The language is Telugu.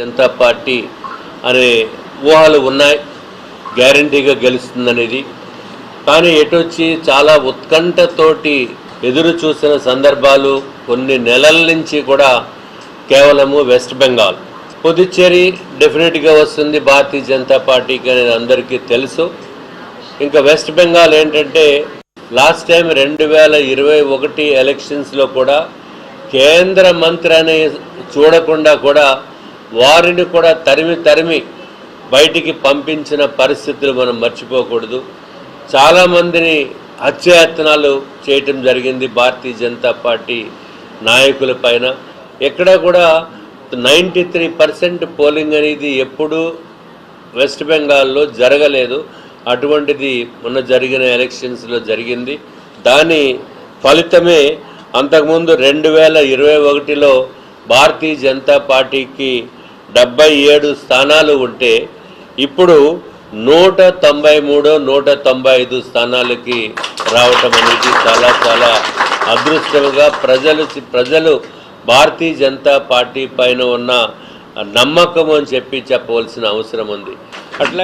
జనతా పార్టీ అనే ఊహలు ఉన్నాయి, గ్యారంటీగా గెలుస్తుందనేది. కానీ ఎటొచ్చి చాలా ఉత్కంఠతోటి ఎదురు చూసిన సందర్భాలు కొన్ని నెలల నుంచి కూడా కేవలము వెస్ట్ బెంగాల్, పుదుచ్చేరి డెఫినెట్గా వస్తుంది భారతీయ జనతా పార్టీకి అనేది అందరికీ తెలుసు. ఇంకా వెస్ట్ బెంగాల్ ఏంటంటే లాస్ట్ టైం 2021 ఎలక్షన్స్లో కూడా కేంద్ర మంత్రి అనే చూడకుండా కూడా వారిని కూడా తరిమి బయటికి పంపించిన పరిస్థితులు మనం మర్చిపోకూడదు. చాలామందిని హత్యాయత్నాలు చేయటం జరిగింది భారతీయ జనతా పార్టీ నాయకుల పైన. ఎక్కడ కూడా 93% పోలింగ్ అనేది ఎప్పుడూ వెస్ట్ బెంగాల్లో జరగలేదు. అటువంటిది మొన్న జరిగిన ఎలక్షన్స్లో జరిగింది. దాని ఫలితమే అంతకుముందు 2021లో భారతీయ జనతా పార్టీకి 77 స్థానాలు ఉంటే ఇప్పుడు 193, 195 స్థానాలకి రావటం అనేది చాలా చాలా అదృష్టంగా ప్రజలు భారతీయ జనతా పార్టీ పైన ఉన్న నమ్మకం అని చెప్పవలసిన అవసరం ఉంది. అట్లా